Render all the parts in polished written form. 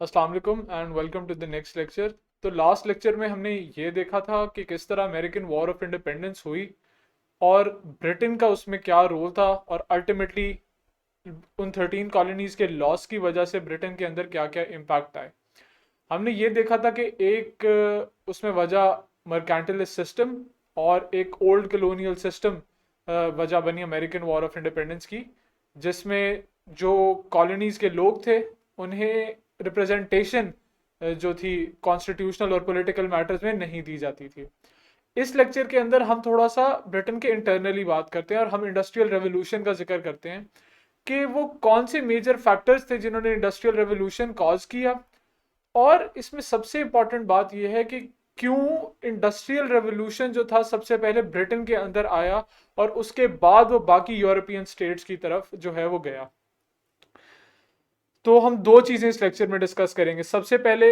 अस्सलाम वालेकुम and welcome to the next lecture. तो लास्ट लेक्चर में हमने ये देखा था कि किस तरह अमेरिकन वॉर ऑफ इंडिपेंडेंस हुई और ब्रिटेन का उसमें क्या रोल था, और अल्टीमेटली उन 13 कॉलोनीज के लॉस की वजह से ब्रिटेन के अंदर क्या क्या इम्पैक्ट आए। हमने ये देखा था कि एक उसमें वजह मर्केंटलिस्ट सिस्टम और एक ओल्ड कॉलोनियल सिस्टम वजह बनी अमेरिकन वॉर ऑफ इंडिपेंडेंस की, जिसमें जो कॉलोनीज के लोग थे उन्हें रिप्रेजेंटेशन जो थी कॉन्स्टिट्यूशनल और पॉलिटिकल मैटर्स में नहीं दी जाती थी। इस लेक्चर के अंदर हम थोड़ा सा ब्रिटेन के इंटरनली बात करते हैं और हम इंडस्ट्रियल रेवोल्यूशन का जिक्र करते हैं कि वो कौन से मेजर फैक्टर्स थे जिन्होंने इंडस्ट्रियल रेवोल्यूशन कॉज किया। और इसमें सबसे इंपॉर्टेंट बात यह है कि क्यों इंडस्ट्रियल रेवोल्यूशन जो था सबसे पहले ब्रिटेन के अंदर आया और उसके बाद वो बाकी यूरोपियन स्टेट्स की तरफ जो है वो गया। तो हम दो चीजें इस लेक्चर में डिस्कस करेंगे। सबसे पहले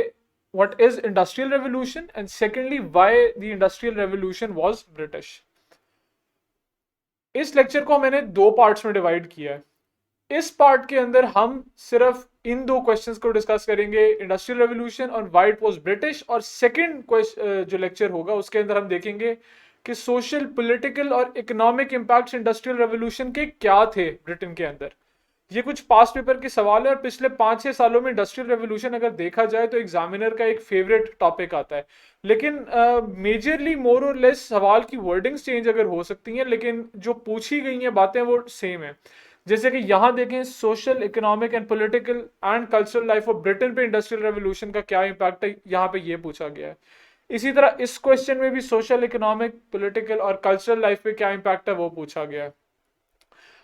what is industrial revolution and secondly why the industrial revolution was British. इस लेक्चर को मैंने दो पार्ट्स में डिवाइड किया है। इस पार्ट के अंदर हम सिर्फ इन दो क्वेश्चंस को डिस्कस करेंगे, इंडस्ट्रियल रेवोल्यूशन और व्हाई इट वाज ब्रिटिश। और सेकंड जो लेक्चर होगा उसके अंदर हम देखेंगे कि सोशल, पॉलिटिकल और इकोनॉमिक इंपैक्ट्स इंडस्ट्रियल रेवोल्यूशन के क्या थे ब्रिटेन के अंदर। ये कुछ पास्ट पेपर के सवाल है और पिछले 5-6 सालों में इंडस्ट्रियल रेवोल्यूशन अगर देखा जाए तो एग्जामिनर का एक फेवरेट टॉपिक आता है। लेकिन मेजरली मोर और लेस सवाल की वर्डिंग्स चेंज अगर हो सकती हैं, लेकिन जो पूछी गई हैं बातें वो सेम है। जैसे कि यहाँ देखें, social, economic and political and cultural life of Britain पे इंडस्ट्रियल रेवोल्यूशन का क्या इम्पैक्ट है, यहाँ पे ये पूछा गया है। इसी तरह इस क्वेश्चन में भी सोशल, इकोनॉमिक, पॉलिटिकल और कल्चरल लाइफ पे क्या इम्पैक्ट है वो पूछा गया है।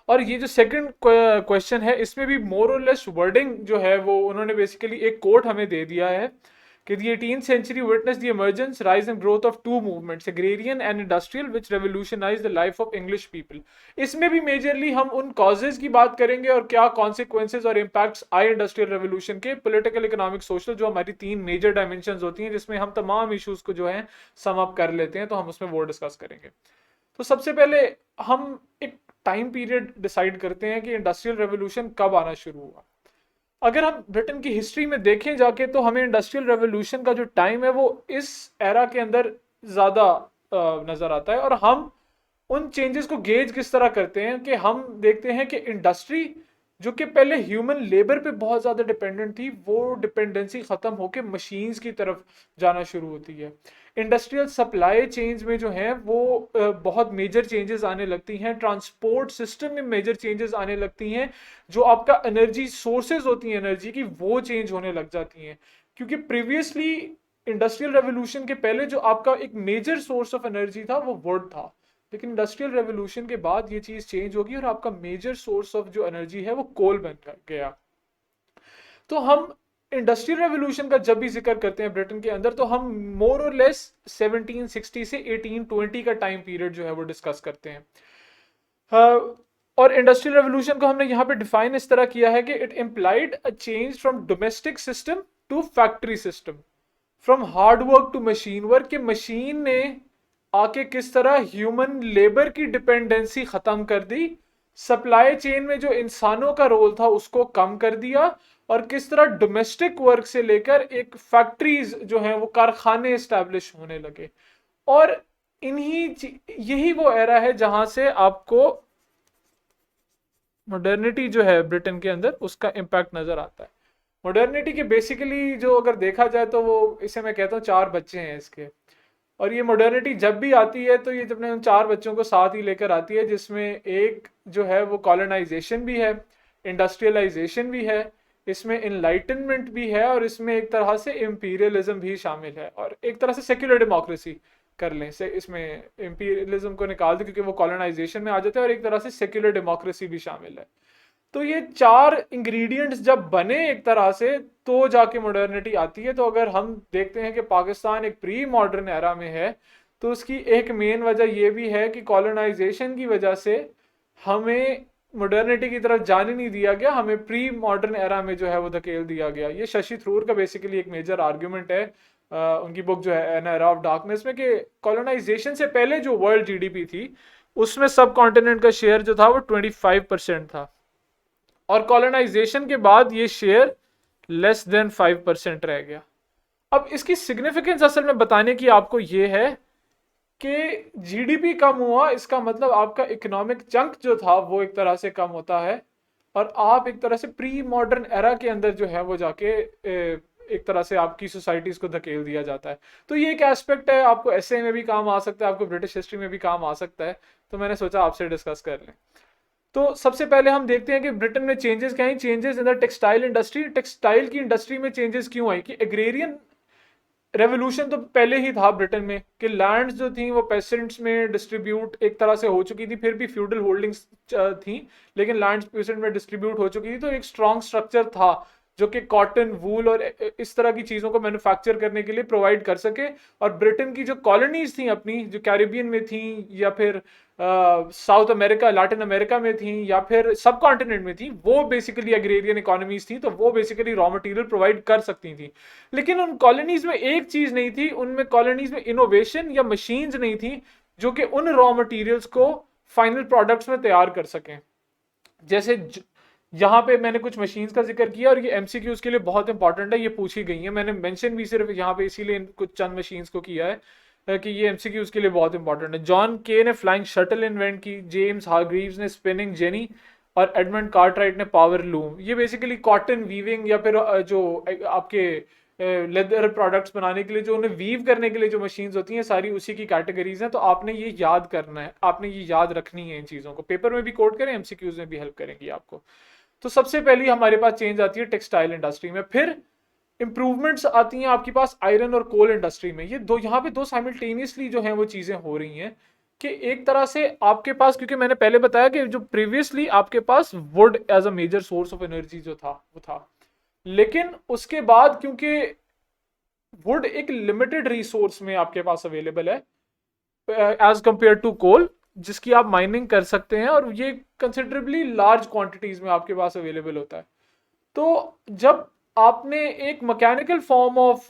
और ये जो सेकंड क्वेश्चन है इसमें भी मोर और लेस वर्डिंग जो है वो उन्होंने बेसिकली एक कोट हमें दे दिया है कि the 18th century witnessed the emergence, rise and growth of two movements, agrarian and industrial, which revolutionized the life of English people। इसमें भी मेजरली हम उन कॉजेज की बात करेंगे और क्या कॉन्सिक्वेंसेज और इम्पैक्ट्स आए इंडस्ट्रियल रेवोल्यूशन के, पॉलिटिकल, इकोनॉमिक, सोशल, जो हमारी तीन मेजर डायमेंशंस होती हैं जिसमें हम तमाम इश्यूज को जो है सम अप कर लेते हैं, तो हम उसमें वो डिस्कस करेंगे। तो सबसे पहले हम एक टाइम पीरियड डिसाइड करते हैं कि इंडस्ट्रियल रेवोल्यूशन कब आना शुरू हुआ। अगर हम ब्रिटेन की हिस्ट्री में देखें जाके तो हमें इंडस्ट्रियल रेवोल्यूशन का जो टाइम है वो इस एरा के अंदर ज़्यादा नज़र आता है। और हम उन चेंजेस को गेज किस तरह करते हैं कि हम देखते हैं कि इंडस्ट्री जो कि पहले ह्यूमन लेबर पे बहुत ज़्यादा डिपेंडेंट थी, वो डिपेंडेंसी ख़त्म होकर मशीन्स की तरफ जाना शुरू होती है। इंडस्ट्रियल सप्लाई चेंज में जो है वो बहुत मेजर चेंजेस आने लगती हैं। ट्रांसपोर्ट सिस्टम में मेजर चेंजेस आने लगती हैं। जो आपका एनर्जी सोर्सेज होती हैं एनर्जी की, वो चेंज होने लग जाती हैं। क्योंकि प्रीवियसली इंडस्ट्रियल रेवोल्यूशन के पहले जो आपका एक मेजर सोर्स ऑफ एनर्जी था वो वुड था, लेकिन इंडस्ट्रियल रेवोल्यूशन के बाद ये चीज़ चेंज होगी और आपका मेजर सोर्स ऑफ जो एनर्जी है वो कोल बन गया। तो हम इंडस्ट्रियल रेवोल्यूशन का जब भी जिक्र करते हैं ब्रिटेन के अंदर तो हम मोर और लेस 1760 से 1820 का टाइम पीरियड जो है वो डिस्कस करते हैं। और इंडस्ट्रियल रेवोल्यूशन को हमने यहाँ पे डिफाइन इस तरह किया है कि it implied a change from domestic system to factory system, from hard work to machine work. कि मशीन ने आके किस तरह ह्यूमन लेबर की डिपेंडेंसी खत्म कर दी, सप्लाई चेन में जो इंसानों का रोल था उसको कम कर दिया, और किस तरह डोमेस्टिक वर्क से लेकर एक फैक्ट्रीज जो हैं वो कारखाने इस्टेब्लिश होने लगे। और यही वो एरा है जहां से आपको मॉडर्निटी जो है ब्रिटेन के अंदर उसका इम्पैक्ट नजर आता है। मॉडर्निटी के बेसिकली जो अगर देखा जाए तो वो, इसे मैं कहता हूँ, चार बच्चे हैं इसके। और ये मॉडर्निटी जब भी आती है तो ये अपने उन चार बच्चों को साथ ही लेकर आती है, जिसमें एक जो है वो कॉलोनाइजेशन भी है, इंडस्ट्रियलाइजेशन भी है, इसमें इनलाइटनमेंट भी है, और इसमें एक तरह से इम्पीरियलिज्म भी शामिल है, और एक तरह से सेक्युलर डेमोक्रेसी कर लें से इसमें इम्पीरियलिज्म को निकाल दें क्योंकि वो कॉलोनाइजेशन में आ जाता है, और एक तरह से सेक्युलर डेमोक्रेसी भी शामिल है। तो ये चार इंग्रेडिएंट्स जब बने एक तरह से तो जाके मॉडर्निटी आती है। तो अगर हम देखते हैं कि पाकिस्तान एक प्री मॉडर्न एरा में है तो उसकी एक मेन वजह ये भी है कि कॉलोनाइजेशन की वजह से हमें मॉडर्निटी की तरफ जाने नहीं दिया गया, हमें प्री मॉडर्न एरा में जो है वो धकेल दिया गया। ये शशि थरूर का बेसिकली एक मेजर आर्ग्यूमेंट है उनकी बुक जो है एन एरा ऑफ डार्कनेस में, कि कॉलोनाइजेशन से पहले जो वर्ल्ड जीडीपी थी उसमें सब कॉन्टिनेंट का शेयर जो था वो 25% था, और कॉलोनाइजेशन के बाद ये शेयर लेस देन 5% रह गया। अब इसकी सिग्निफिकेंस असल में बताने की आपको ये है कि जीडीपी कम हुआ, इसका मतलब आपका इकोनॉमिक चंक जो था वो एक तरह से कम होता है, और आप एक तरह से प्री मॉडर्न एरा के अंदर जो है वो जाके एक तरह से आपकी सोसाइटीज को धकेल दिया जाता है। तो ये एक एस्पेक्ट है, आपको एसए में भी काम आ सकता है, आपको ब्रिटिश हिस्ट्री में भी काम आ सकता है, तो मैंने सोचा आपसे डिस्कस कर लें। तो सबसे पहले हम देखते हैं कि ब्रिटेन में चेंजेस क्या हैं। Changes in the textile industry. Textile की इंडस्ट्री में चेंजेस क्यों आई कि एग्रेरियन रेवोल्यूशन तो पहले ही था ब्रिटेन में कि लैंड्स जो थी वो पेसेंट्स में डिस्ट्रीब्यूट एक तरह से हो चुकी थी, फिर भी फ्यूडल होल्डिंग्स थी, लेकिन लैंड्स पेसेंट में डिस्ट्रीब्यूट हो चुकी थी। तो एक स्ट्रॉन्ग स्ट्रक्चर था जो कि कॉटन, वूल और इस तरह की चीज़ों को मैन्युफैक्चर करने के लिए प्रोवाइड कर सके। और ब्रिटेन की जो कॉलोनीज थी अपनी, जो कैरिबियन में थी या फिर साउथ अमेरिका, लैटिन अमेरिका में थी या फिर सब कॉन्टिनेंट में थी, वो बेसिकली एग्रेरियन इकोनॉमीज थी, तो वो बेसिकली रॉ मटेरियल प्रोवाइड कर सकती थी। लेकिन उन कॉलोनीज में एक चीज नहीं थी, उनमें कॉलोनीज में इनोवेशन या मशीन्स नहीं थी जो कि उन रॉ मटेरियल्स को फाइनल प्रोडक्ट्स में तैयार कर सकें। जैसे यहाँ पे मैंने कुछ मशीन्स का जिक्र किया और ये एमसीक्यूज के लिए बहुत इंपॉर्टेंट है, ये पूछी गई है। मैंने मेंशन भी सिर्फ यहाँ पे इसीलिए कुछ चंद मशीन्स को किया है कि ये एमसीक्यूज के लिए बहुत इंपॉर्टेंट है। जॉन के ने फ्लाइंग शटल इन्वेंट की, जेम्स हारग्रीव्स ने स्पिनिंग जेनी, और एडमंड कार्टराइट ने पावर लूम। ये बेसिकली कॉटन वीविंग या फिर जो आपके लेदर प्रोडक्ट्स बनाने के लिए जो उन्हें वीव करने के लिए जो मशीन्स होती हैं, सारी उसी की कैटेगरीज हैं। तो आपने ये याद करना है, आपने ये याद रखनी है इन चीज़ों को, पेपर में भी कोट करें, एमसीक्यूज में भी हेल्प करेंगी आपको। तो सबसे पहली हमारे पास चेंज आती है टेक्सटाइल इंडस्ट्री में। फिर इंप्रूवमेंट्स आती हैं आपके पास आयरन और कोल इंडस्ट्री में। ये दो यहाँ पे दो साइमल्टेनियसली जो है वो चीज़ें हो रही हैं कि एक तरह से आपके पास, क्योंकि मैंने पहले बताया कि जो प्रीवियसली आपके पास wood as a major source of energy जो था वो था, लेकिन उसके बाद क्योंकि वुड एक लिमिटेड रिसोर्स में आपके पास अवेलेबल है एज कंपेयर टू कोल, जिसकी आप माइनिंग कर सकते हैं और ये कंसिडरेबली लार्ज क्वांटिटीज में आपके पास अवेलेबल होता है। तो जब आपने एक मैकेनिकल फॉर्म ऑफ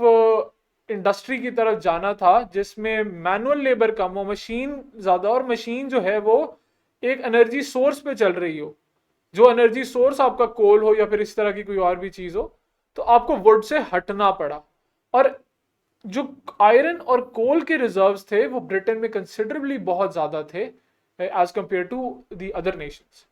इंडस्ट्री की तरफ जाना था जिसमें मैनुअल लेबर कम हो, मशीन ज्यादा, और मशीन जो है वो एक एनर्जी सोर्स पे चल रही हो, जो एनर्जी सोर्स आपका कोल हो या फिर इस तरह की कोई और भी चीज हो, तो आपको वुड से हटना पड़ा। और जो आयरन और कोल के रिजर्व्स थे वो ब्रिटेन में कंसिडरेबली बहुत ज्यादा थे as compare to the other nations.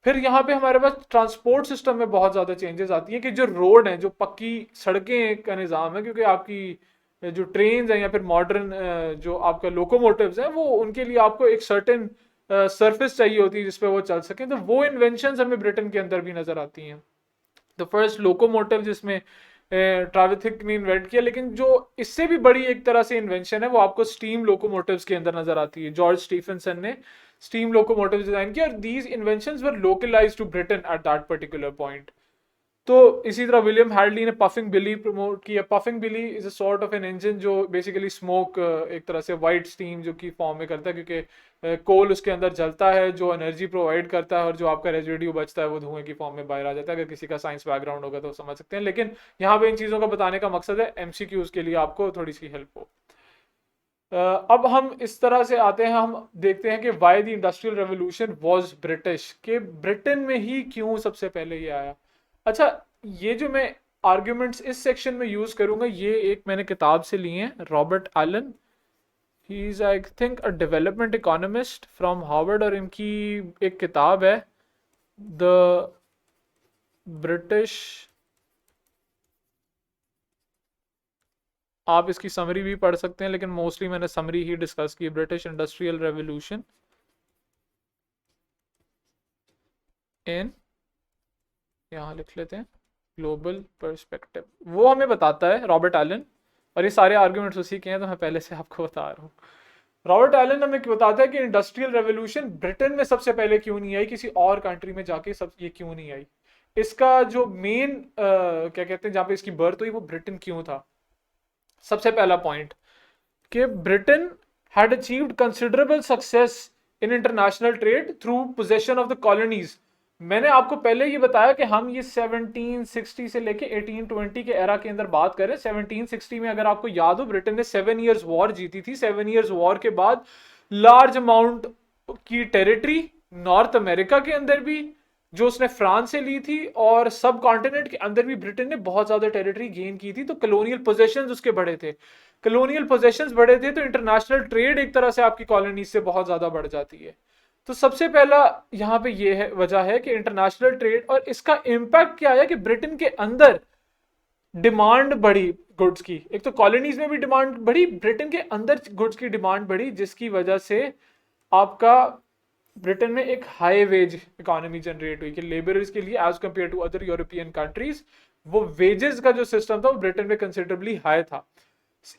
फिर यहाँ पे हमारे पास ट्रांसपोर्ट सिस्टम में बहुत ज़्यादा चेंजेस आती हैं कि जो रोड हैं, जो पक्की सड़कें का निज़ाम है, क्योंकि आपकी जो ट्रेन हैं या फिर मॉडर्न जो आपका लोकोमोटिव्स हैं, वो उनके लिए आपको एक सर्टेन सरफेस चाहिए होती है जिसपे वो चल सकें। तो वो इन्वेंशंस हमें ब्रिटेन के अंदर भी नज़र आती हैं। द फर्स्ट लोकोमोटिव जिसमें ट्रैविथिक ने इन्वेंट किया, लेकिन जो इससे भी बड़ी एक तरह से इन्वेंशन है वो आपको स्टीम लोकोमोटिव्स के अंदर नजर आती है। जॉर्ज स्टीफनसन ने स्टीम लोकोमोटिव डिजाइन किया और these inventions were localised to Britain at that particular point. तो इसी तरह विलियम हैडली ने पफिंग बिली प्रमोट किया। Puffing Billy is a sort of an engine जो बेसिकली स्मोक एक तरह से वाइट स्टीम जो की फॉर्म में करता है, क्योंकि कोल उसके अंदर जलता है जो एनर्जी प्रोवाइड करता है, और जो आपका रेजिड्यू बचता है वो धुएं की फॉर्म में बाहर आ जाता है। अगर किसी का साइंस बैकग्राउंड होगा तो समझ सकते हैं, लेकिन यहाँ पे इन चीज़ों का बताने का मकसद है एमसीक्यूज के लिए आपको थोड़ी सी हेल्प हो। अब हम इस तरह से आते हैं, हम देखते हैं कि why the industrial revolution was British, के ब्रिटेन में ही क्यों सबसे पहले ये आया। अच्छा, ये जो मैं आर्ग्यूमेंट्स इस सेक्शन में यूज करूंगा ये एक मैंने किताब से लिए हैं, Robert Allen, he is I think a development economist from Harvard, और इनकी एक किताब है द ब्रिटिश, आप इसकी समरी भी पढ़ सकते हैं लेकिन मोस्टली मैंने समरी ही डिस्कस की, ब्रिटिश इंडस्ट्रियल रेवोल्यूशन इन, यहाँ लिख लेते हैं, ग्लोबल पर्सपेक्टिव। वो हमें बताता है रॉबर्ट एलन, और ये सारे आर्ग्यूमेंट्स उसी के हैं तो मैं पहले से आपको बता रहा हूँ। रॉबर्ट एलन हमें बताता है कि इंडस्ट्रियल रेवोल्यूशन ब्रिटेन में सबसे पहले क्यों नहीं आई, किसी और कंट्री में जाके सब ये क्यों नहीं आई। इसका जो मेन क्या कहते हैं जहाँ पे इसकी बर्थ हुई वो ब्रिटेन क्यों था। सबसे पहला पॉइंट कि Britain had achieved considerable success in international trade through possession of the colonies. मैंने आपको पहले ये बताया कि हम ये 1760 से लेके 1820 के एरा के अंदर बात करें। 1760 में अगर आपको याद हो ब्रिटेन ने 7 ईयर्स वॉर जीती थी। 7 ईयर्स वॉर के बाद लार्ज अमाउंट की टेरिटरी नॉर्थ अमेरिका के अंदर भी, जो उसने फ्रांस से ली थी, और सब कॉन्टिनेंट के अंदर भी ब्रिटेन ने बहुत ज्यादा टेरिटरी गेन की थी, तो कलोनियल पोजेशंस उसके बड़े थे। कलोनियल पोजेशंस बड़े थे तो इंटरनेशनल ट्रेड एक तरह से आपकी कॉलोनी से बहुत ज्यादा बढ़ जाती है। तो सबसे पहला यहाँ पे ये है, वजह है कि इंटरनेशनल ट्रेड, और इसका इम्पैक्ट क्या है कि ब्रिटेन के अंदर डिमांड बढ़ी गुड्स की। एक तो कॉलोनीज में भी डिमांड बढ़ी, ब्रिटेन के अंदर गुड्स की डिमांड बढ़ी, जिसकी वजह से आपका ब्रिटेन में एक हाई वेज इकोनॉमी जनरेट हुई कि लेबरर्स के लिए as compare to other European countries वो वेजेस का जो सिस्टम था वो ब्रिटेन में कंसिडरेबली हाई था।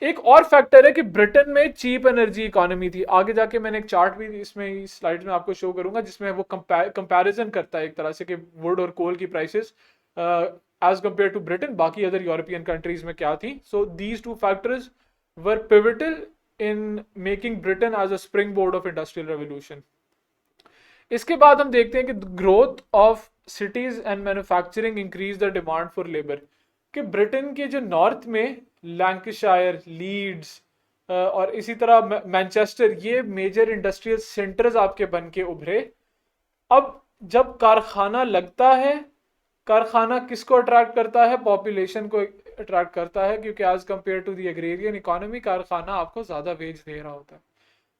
एक और फैक्टर है कि ब्रिटेन में चीप एनर्जी इकोनॉमी थी। आगे जाके मैंने एक चार्ट भी इसमें इस स्लाइड में आपको शो करूंगा जिसमें वो कंपैरिजन करता है एक तरह से कि वुड और कोल की prices as compare to Britain बाकी अदर यूरोपियन कंट्रीज में क्या थी। So these two factors were pivotal in making Britain as a spring board of industrial revolution. इसके बाद हम देखते हैं कि growth of cities and manufacturing increase the demand for labour. कि ब्रिटेन के जो नॉर्थ में लैंकाशायर, लीड्स और इसी तरह मैनचेस्टर, ये मेजर इंडस्ट्रियल सेंटर्स आपके बन के उभरे। अब जब कारखाना लगता है, कारखाना किसको अट्रैक्ट करता है? पॉपुलेशन को अट्रैक्ट करता है, क्योंकि as compare to the agrarian economy कारखाना आपको ज्यादा वेज दे रहा होता है।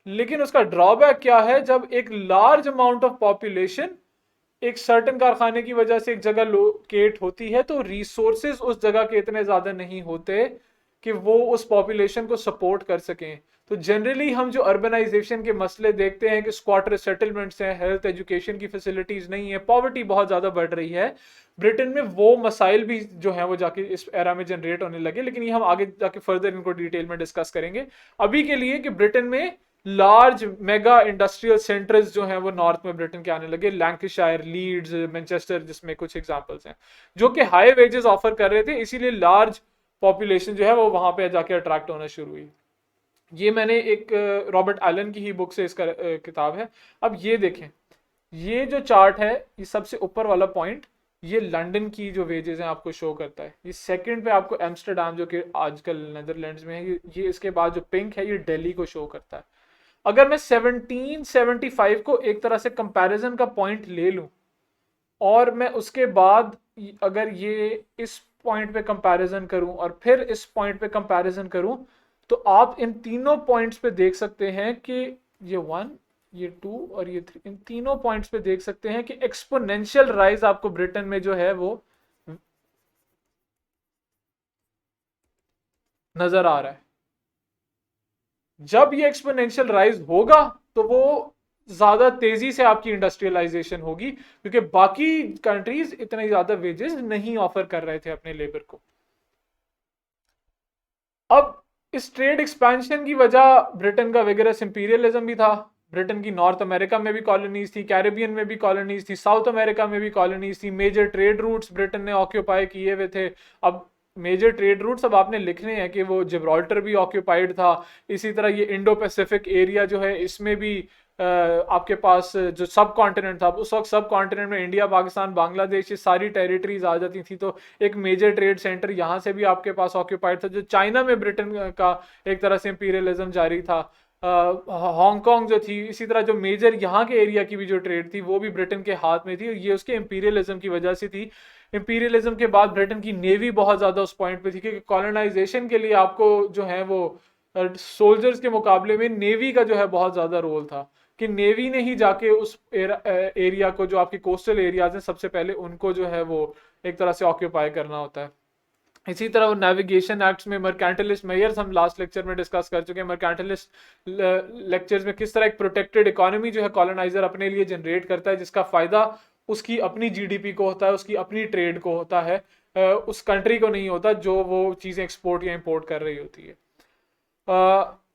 लेकिन उसका ड्रॉबैक क्या है? जब एक लार्ज अमाउंट ऑफ पॉपुलेशन एक सर्टेन कारखाने की वजह से एक जगह लोकेट होती है तो रिसोर्सेज उस जगह के इतने ज्यादा नहीं होते कि वो उस पॉपुलेशन को सपोर्ट कर सकें। तो जनरली हम जो अर्बनाइजेशन के मसले देखते हैं कि स्क्वाटर सेटलमेंट्स हैं, हेल्थ एजुकेशन की फैसिलिटीज नहीं है, पॉवर्टी बहुत ज्यादा बढ़ रही है। ब्रिटेन में वो मसाइल भी जो है वो जाके इस एरा में जनरेट होने लगे, लेकिन ये हम आगे जाके फर्दर इनको डिटेल में डिस्कस करेंगे। अभी के लिए कि ब्रिटेन में लार्ज मेगा इंडस्ट्रियल सेंटर्स जो हैं वो नॉर्थ में ब्रिटेन के आने लगे, लैंकाशायर, लीड्स, मैनचेस्टर, जिसमें कुछ एग्जांपल्स हैं जो कि हाई वेजेस ऑफर कर रहे थे, इसीलिए लार्ज पॉपुलेशन जो है वो वहां पे जाके अट्रैक्ट होना शुरू हुई। ये मैंने एक रॉबर्ट एलन की ही बुक से इसका किताब है। अब ये देखें, ये जो चार्ट है, ये सबसे ऊपर वाला पॉइंट ये लंदन की जो वेजेस हैं आपको शो करता है। ये सेकंड पे आपको एम्स्टरडैम जो कि आजकल नेदरलैंड्स में है, ये इसके बाद जो पिंक है ये दिल्ली को शो करता है। अगर मैं 1775 को एक तरह से कंपैरिजन का पॉइंट ले लूं और मैं उसके बाद अगर ये इस पॉइंट पे कंपैरिजन करूं और फिर इस पॉइंट पे कंपैरिजन करूं, तो आप इन तीनों पॉइंट्स पे देख सकते हैं कि ये 1, ये 2 और ये 3, इन तीनों पॉइंट्स पे देख सकते हैं कि एक्सपोनेंशियल राइज आपको ब्रिटेन में जो है वो नजर आ रहा है। जब ये एक्सपोनेंशियल राइज होगा तो वो ज्यादा तेजी से आपकी इंडस्ट्रियलाइजेशन होगी, क्योंकि बाकी कंट्रीज इतने ज्यादा वेजेस नहीं ऑफर कर रहे थे अपने लेबर को। अब इस ट्रेड एक्सपेंशन की वजह ब्रिटेन का विगरस इंपीरियलिज्म भी था। ब्रिटेन की नॉर्थ अमेरिका में भी कॉलोनीज थी, कैरेबियन में भी कॉलोनीज थी, साउथ अमेरिका में भी कॉलोनीज थी, मेजर ट्रेड रूट्स ब्रिटेन ने ऑक्यूपाई किए हुए थे। अब मेजर ट्रेड रूट्स अब आपने लिखने हैं कि वो जिब्राल्टर भी ऑक्यूपाइड था, इसी तरह ये इंडो पैसिफिक एरिया जो है इसमें भी आपके पास जो सब कॉन्टिनेंट था, उस वक्त सब कॉन्टिनेंट में इंडिया, पाकिस्तान, बांग्लादेश, ये सारी टेरिटरीज आ जाती थी, तो एक मेजर ट्रेड सेंटर यहाँ से भी आपके पास ऑक्यूपाइड था। जो चाइना में ब्रिटेन का एक तरह से इंपीरियलिज्म जारी था, हांगकांग जो थी, इसी तरह जो मेजर यहाँ के एरिया की भी जो ट्रेड थी वो भी ब्रिटेन के हाथ में थी, और ये उसके इंपीरियलिज्म की वजह से थी। इंपीरियलिज्म के बाद ब्रिटेन की नेवी बहुत ज्यादा उस पॉइंट पे थी, क्योंकि कॉलोनाइजेशन के लिए आपको जो है वो सोल्जर्स के मुकाबले में नेवी का जो है बहुत ज्यादा रोल था, कि नेवी ने ही जाके उस एरिया को, जो आपके कोस्टल एरियाज हैं, सबसे पहले उनको जो है वो एक तरह से ऑक्यूपाई करना होता है। इसी तरह वो नेविगेशन एक्ट्स में मर्केंटलिस्ट मेयर्स हम लास्ट लेक्चर में डिस्कस कर चुके हैं। मर्केंटलिस्ट लेक्चर्स में किस तरह एक प्रोटेक्टेड इकोनॉमी जो है कॉलोनाइजर अपने लिए जनरेट करता है, जिसका फायदा उसकी अपनी जीडीपी को होता है, उसकी अपनी ट्रेड को होता है, उस कंट्री को नहीं होता जो वो चीजें एक्सपोर्ट या इंपोर्ट कर रही होती है।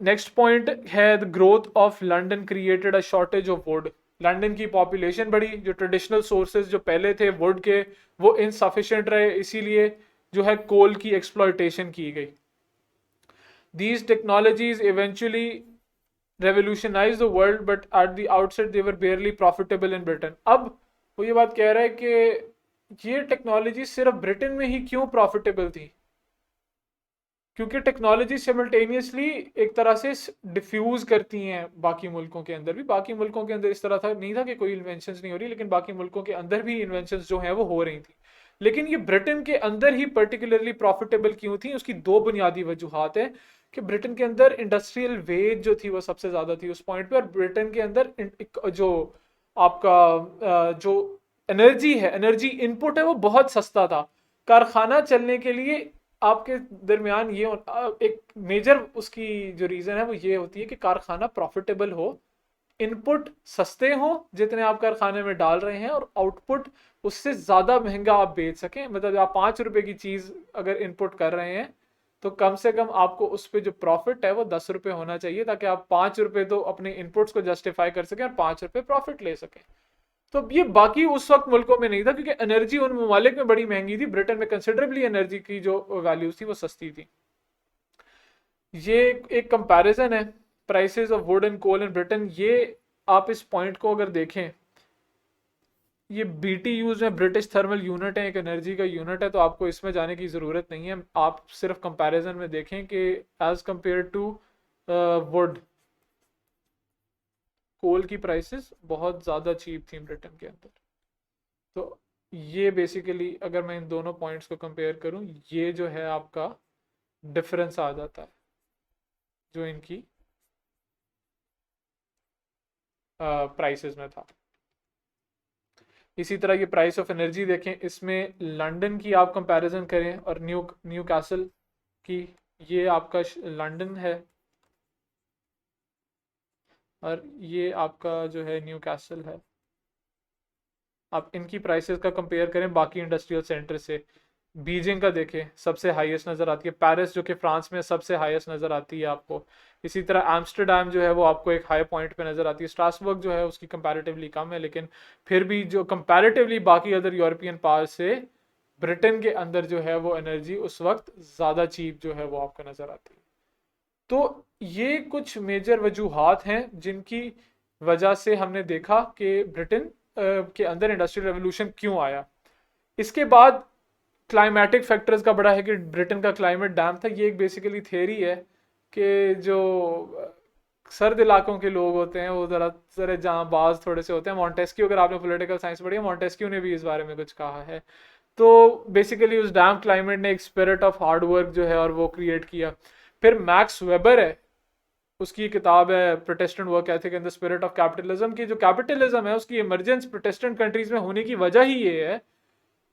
नेक्स्ट पॉइंट है the growth of London created a shortage of would. London की पॉपुलेशन बढ़ी, जो ट्रेडिशनल सोर्सेज जो पहले थे वुड के वो इनसफिशिएंट रहे, इसीलिए जो है कोल की एक्सप्लॉयटेशन की गई। These technologies eventually revolutionise the world but at the outset they were बेयरली profitable in Britain. अब वो ये बात कह रहा है कि ये टेक्नोलॉजी सिर्फ ब्रिटेन में ही क्यों प्रॉफिटेबल थी, क्योंकि टेक्नोलॉजी सिमल्टेनियसली एक तरह से डिफ्यूज करती हैं बाकी मुल्कों के अंदर भी। बाकी मुल्कों के अंदर इस तरह था नहीं था कि कोई इन्वेंशंस नहीं हो रही, लेकिन बाकी मुल्कों के अंदर भी इन्वेंशंस जो हैं वो हो रही थी। लेकिन ये ब्रिटेन के अंदर ही पर्टिकुलरली प्रॉफिटेबल क्यों थी, उसकी दो बुनियादी वजूहात है कि ब्रिटेन के अंदर इंडस्ट्रियल वेज जो थी वो सबसे ज़्यादा थी उस पॉइंट पे, और ब्रिटेन के अंदर जो आपका जो एनर्जी है, एनर्जी इनपुट है, वो बहुत सस्ता था। कारखाना चलने के लिए आपके दरमियान ये एक मेजर उसकी जो रीज़न है वो ये होती है कि कारखाना प्रॉफिटेबल हो, इनपुट सस्ते हो जितने आप कारखाने में डाल रहे हैं, और आउटपुट उससे ज़्यादा महंगा आप बेच सकें। मतलब आप 5 रुपए की चीज़ अगर इनपुट कर रहे हैं तो कम से कम आपको उस पर जो प्रॉफिट है वो 10 रुपए होना चाहिए, ताकि आप 5 रुपए तो अपने इनपुट्स को जस्टिफाई कर सकें और 5 रुपए प्रॉफिट ले सकें। तो ये बाकी उस वक्त मुल्कों में नहीं था, क्योंकि एनर्जी उन ममालिक में बड़ी महंगी थी। ब्रिटेन में कंसिडरेबली एनर्जी की जो वैल्यूज थी वो सस्ती थी। ये एक कंपैरिजन है prices of wood and coal in Britain. ये आप इस पॉइंट को अगर देखें, ये BTUs में ब्रिटिश थर्मल यूनिट है, एक एनर्जी का यूनिट है, तो आपको इसमें जाने की ज़रूरत नहीं है। आप सिर्फ कंपैरिजन में देखें कि एज कंपेयर टू वुड, कोल की प्राइसेस बहुत ज़्यादा चीप थी ब्रिटेन के अंदर। तो ये बेसिकली अगर मैं इन दोनों पॉइंट्स को कंपेयर करूं, ये जो है आपका डिफरेंस आ जाता है जो इनकी प्राइसेस में था। इसी तरह ये प्राइस ऑफ एनर्जी देखें, इसमें लंदन की आप कंपैरिजन करें और न्यू कैसल की, ये आपका लंदन है और ये आपका जो है न्यू कैसल है। आप इनकी प्राइसेस का कंपेयर करें बाकी इंडस्ट्रियल सेंटर से। बीजिंग का देखें, सबसे हाईएस्ट नज़र आती है। पेरिस जो कि फ्रांस में सबसे हाईएस्ट नज़र आती है आपको। इसी तरह एम्स्टरडैम जो है वो आपको एक हाई पॉइंट पे नज़र आती है। स्ट्रासबर्ग जो है उसकी कंपैरेटिवली कम है, लेकिन फिर भी जो कंपैरेटिवली बाकी अदर यूरोपियन पावर से ब्रिटेन के अंदर जो है वो एनर्जी उस वक्त ज़्यादा चीप जो है वो आपको नज़र आती है। तो ये कुछ मेजर वजूहात हैं जिनकी वजह से हमने देखा कि ब्रिटेन के अंदर इंडस्ट्रियल रेवोल्यूशन क्यों आया। इसके बाद क्लाइमेटिक फैक्टर्स का बड़ा है कि ब्रिटेन का क्लाइमेट डैम था। ये एक बेसिकली थियरी है कि जो सर्द इलाकों के लोग होते हैं वो ज़रा जांबाज थोड़े से होते हैं। मॉन्टेस्क्यू, अगर आपने पॉलिटिकल साइंस पढ़ी है, मॉन्टेस्क्यू ने भी इस बारे में कुछ कहा है। तो बेसिकली उस डैम क्लाइमेट ने एक स्पिरिट ऑफ हार्ड वर्क जो है और वो क्रिएट किया। फिर मैक्स वेबर है, उसकी किताब है Protestant work ethic and the spirit of capitalism, की जो कैपिटलिज्म है उसकी इमरजेंस प्रोटेस्टेंट कंट्रीज में होने की वजह ही ये है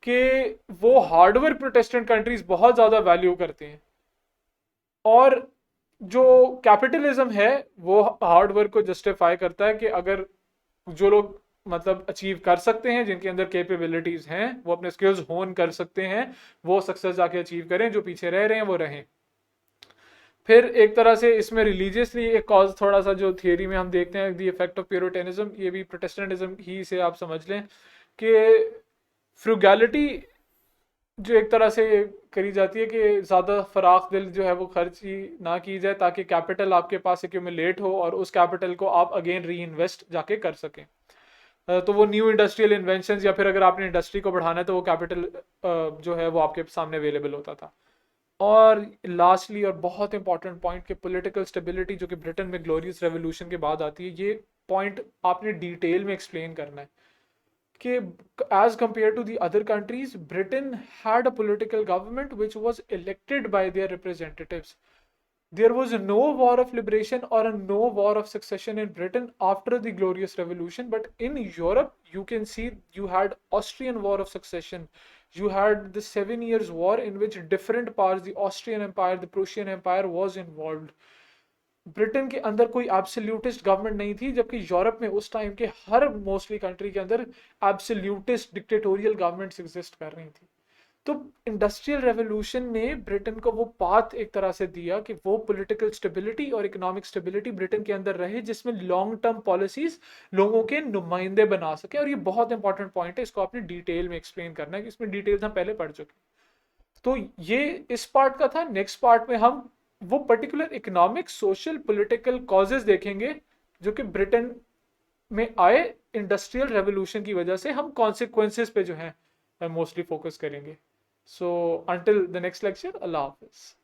कि वो हार्डवर्क प्रोटेस्टेंट कंट्रीज बहुत ज़्यादा वैल्यू करते हैं, और जो कैपिटलिज्म है वो हार्डवर्क को जस्टिफाई करता है कि अगर जो लोग मतलब अचीव कर सकते हैं, जिनके अंदर कैपेबिलिटीज हैं, वो अपने स्किल्स होन कर सकते हैं, वो सक्सेस जाके अचीव करें, जो पीछे रह रहे हैं वो रहें। फिर एक तरह से इसमें रिलीजियसली एक कॉज थोड़ा सा जो थियरी में हम देखते हैं, द इफेक्ट ऑफ प्यूरिटेनिज्म, ये भी प्रोटेस्टेंटिज्म ही से आप समझ लें कि फ्रूगैलिटी जो एक तरह से करी जाती है कि ज़्यादा फराख दिल जो है वो खर्च ही ना की जाए, ताकि कैपिटल आपके पास एक्यूमुलेट हो और उस कैपिटल को आप अगेन री इन्वेस्ट जाके कर सकें। तो वो न्यू इंडस्ट्रियल इन्वेंशन, या फिर अगर आपने इंडस्ट्री को बढ़ाना है तो वो कैपिटल जो है वो आपके सामने अवेलेबल होता था। और लास्टली और बहुत इंपॉर्टेंट पॉइंट, कि पॉलिटिकल स्टेबिलिटी जो कि ब्रिटेन में ग्लोरियस रेवोल्यूशन के बाद आती है, ये पॉइंट आपने डिटेल में एक्सप्लेन करना है कि as compared to the other countries, Britain had a political government which was elected by their representatives. There was no war of liberation or a no war of succession in Britain after the Glorious Revolution, but in Europe, you can see you had Austrian War of Succession. You had the 7 Years' War, in which different powers, the Austrian Empire, the Prussian Empire, was involved. Britain के अंदर कोई absolutist government नहीं थी, जबकि Europe में उस time के हर mostly country के अंदर एब्सोल्यूटिस्ट डिक्टेटोरियल गवर्नमेंट्स एग्जिस्ट कर रही थी। तो इंडस्ट्रियल रेवोल्यूशन ने ब्रिटेन को वो पाथ एक तरह से दिया कि वो पॉलिटिकल स्टेबिलिटी और इकोनॉमिक स्टेबिलिटी ब्रिटेन के अंदर रहे, जिसमें लॉन्ग टर्म पॉलिसीज लोगों के नुमाइंदे बना सके। और ये बहुत इंपॉर्टेंट पॉइंट है, इसको आपने डिटेल में एक्सप्लेन करना है, कि इसमें डिटेल्स हम पहले पढ़ चुके। तो ये इस पार्ट का था। नेक्स्ट पार्ट में हम वो particular economic, social, political causes देखेंगे जो कि ब्रिटेन में आए इंडस्ट्रियल रेवोल्यूशन की वजह से। हम कॉन्सिक्वेंसेस पे जो है मोस्टली फोकस करेंगे। So until the next lecture, Allah Hafiz.